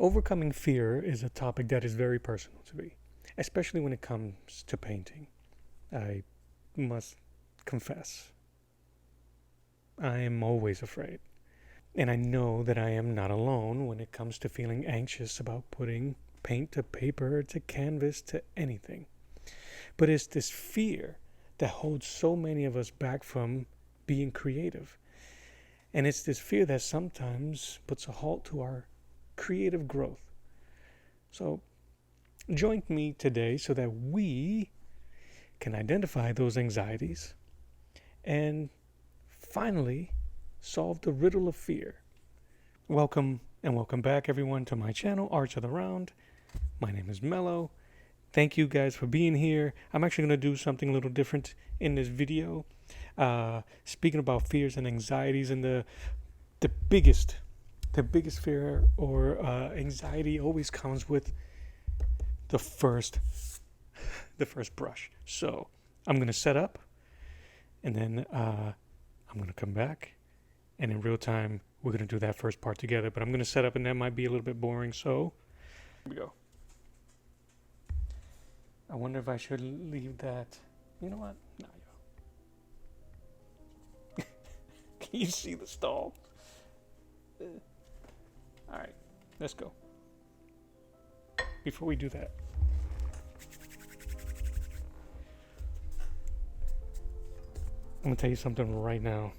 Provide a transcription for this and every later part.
Overcoming fear is a topic that is very personal to me, especially when it comes to painting. I must confess, I am always afraid. And I know that I am not alone when it comes to feeling anxious about putting paint to paper, to canvas, to anything. But it's this fear that holds so many of us back from being creative. And it's this fear that sometimes puts a halt to our creative growth. So join me today so that we can identify those anxieties and finally solve the riddle of fear. Welcome back everyone to my channel, Arts of the Round. My name is Mello. Thank you guys for being here. I'm actually going to do something a little different in this video. Speaking about fears and anxieties, and the biggest fear or anxiety always comes with the first brush. So I'm going to set up, and then I'm going to come back, and in real time we're going to do that first part together. But I'm going to set up, and that might be a little bit boring, so here we go. I wonder if I should leave that. You know what? No, yo. Can you see the stall? All right, let's go. Before we do that, I'm gonna tell you something right now.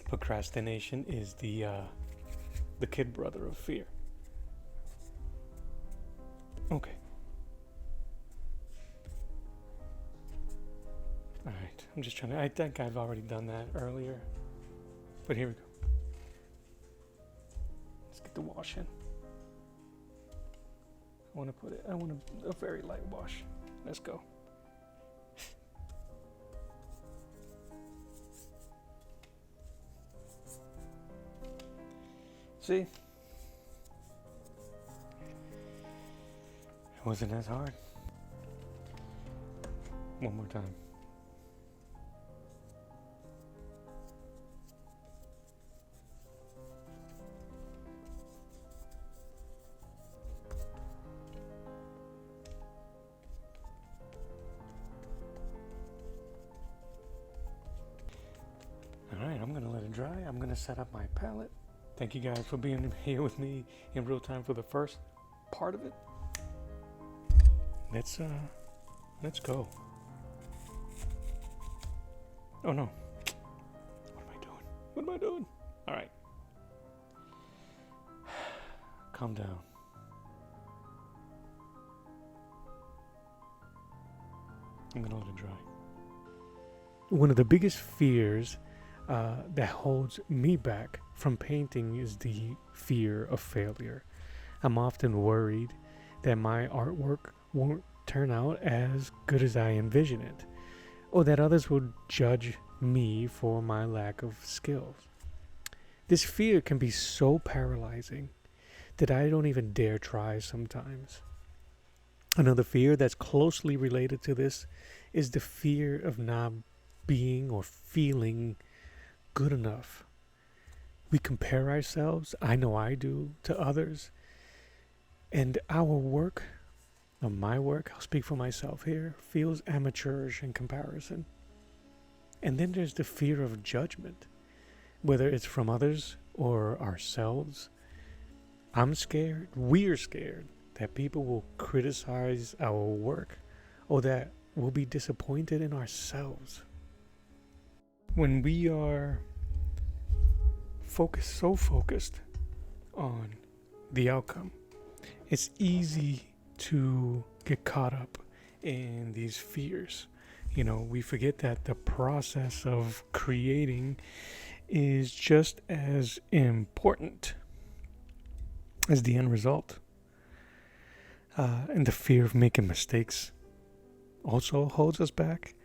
Procrastination is the kid brother of fear. Okay. All right, I'm just trying to. I think I've already done that earlier, but here we go. Let's get the wash in. I want a very light wash. Let's go. See? It wasn't as hard. One more time. Alright, I'm going to let it dry. I'm going to set up my palette. Thank you guys for being here with me in real time for the first part of it. Let's go. Oh no. What am I doing? Alright. Calm down. I'm going to let it dry. One of the biggest fears that holds me back from painting is the fear of failure. I'm often worried that my artwork won't turn out as good as I envision it, or that others will judge me for my lack of skills. This fear can be so paralyzing that I don't even dare try sometimes. Another fear that's closely related to this is the fear of not being or feeling good enough. We compare ourselves, I know I do, to others, and our work, or my work, I'll speak for myself here, feels amateurish in comparison. And then there's the fear of judgment, whether it's from others or ourselves. I'm scared, we're scared, that people will criticize our work, or that we'll be disappointed in ourselves. When we are so focused on the outcome, it's easy to get caught up in these fears. You know, we forget that the process of creating is just as important as the end result. And the fear of making mistakes also holds us back.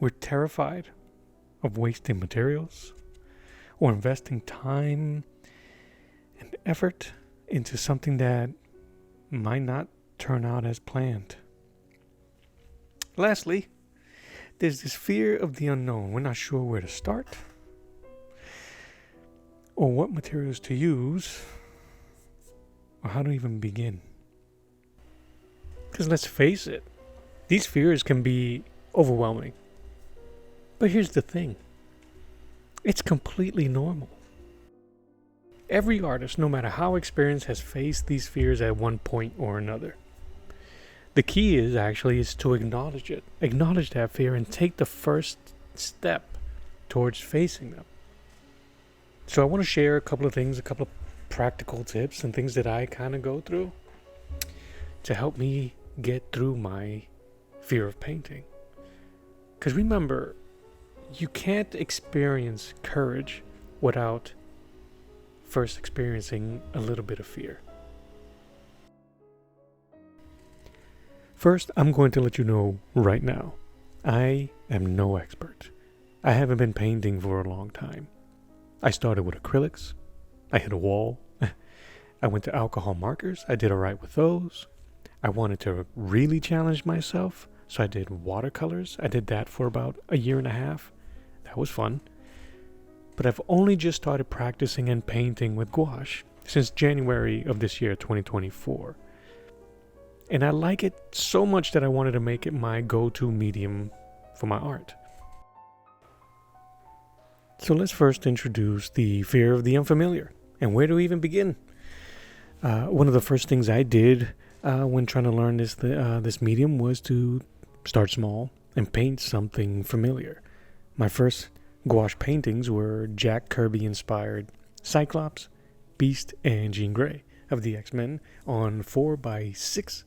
We're terrified of wasting materials or investing time and effort into something that might not turn out as planned. Lastly, there's this fear of the unknown. We're not sure where to start. or what materials to use, or how to even begin. Because let's face it, these fears can be overwhelming. But here's the thing. It's completely normal. Every artist, no matter how experienced, has faced these fears at one point or another. The key is to acknowledge it. Acknowledge that fear and take the first step towards facing them. So I want to share a couple of things, a couple of practical tips and things that I kind of go through to help me get through my fear of painting. Because remember, you can't experience courage without first experiencing a little bit of fear. First, I'm going to let you know right now, I am no expert. I haven't been painting for a long time. I started with acrylics. I hit a wall. I went to alcohol markers. I did alright with those. I wanted to really challenge myself, so I did watercolors. I did that for about a year and a half. That was fun. But I've only just started practicing and painting with gouache since January of this year, 2024. And I like it so much that I wanted to make it my go-to medium for my art. So let's first introduce the fear of the unfamiliar. And where do we even begin? One of the first things I did when trying to learn this medium was to start small and paint something familiar. My first gouache paintings were Jack Kirby-inspired Cyclops, Beast, and Jean Grey of the X-Men on 4x6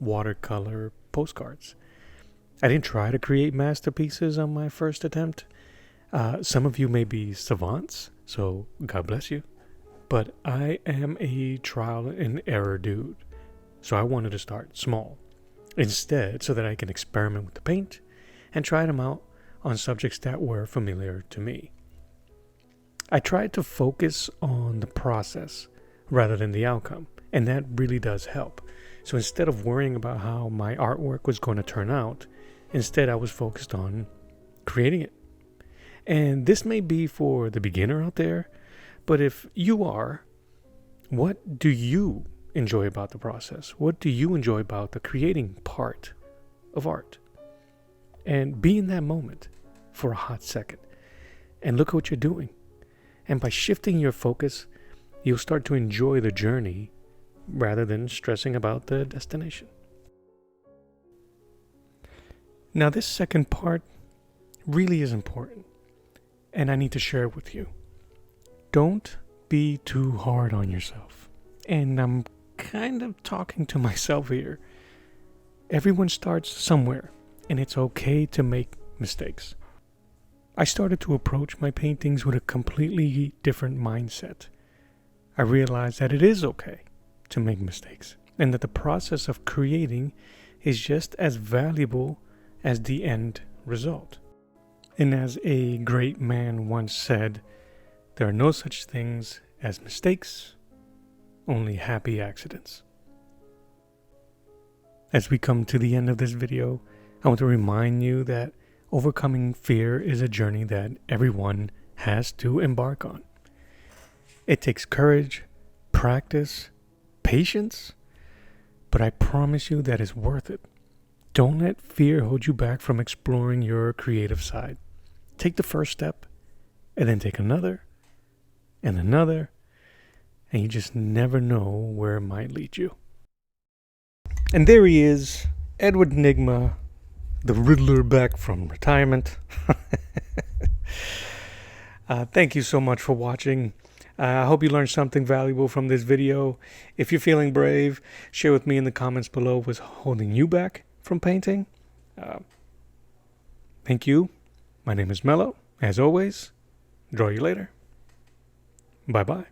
watercolor postcards. I didn't try to create masterpieces on my first attempt. Some of you may be savants, so God bless you. But I am a trial and error dude. So I wanted to start small instead so that I can experiment with the paint and try them out on subjects that were familiar to me. I tried to focus on the process rather than the outcome, and that really does help. So instead of worrying about how my artwork was going to turn out, instead I was focused on creating it. And this may be for the beginner out there, but if you are, what do you enjoy about the process? What do you enjoy about the creating part of art? And be in that moment for a hot second and look at what you're doing. And by shifting your focus, you'll start to enjoy the journey rather than stressing about the destination. Now, this second part really is important, and I need to share it with you. Don't be too hard on yourself. And I'm kind of talking to myself here. Everyone starts somewhere, and it's okay to make mistakes. I started to approach my paintings with a completely different mindset. I realized that it is okay to make mistakes, and that the process of creating is just as valuable as the end result. And as a great man once said, there are no such things as mistakes, only happy accidents. As we come to the end of this video, I want to remind you that overcoming fear is a journey that everyone has to embark on. It takes courage, practice, patience, but I promise you that it's worth it. Don't let fear hold you back from exploring your creative side. Take the first step, and then take another, and another, and you just never know where it might lead you. And there he is, Edward Nigma, the Riddler, back from retirement. Thank you so much for watching. I hope you learned something valuable from this video. If you're feeling brave, share with me in the comments below what's holding you back from painting. Thank you. My name is Mello. As always, draw you later. Bye-bye.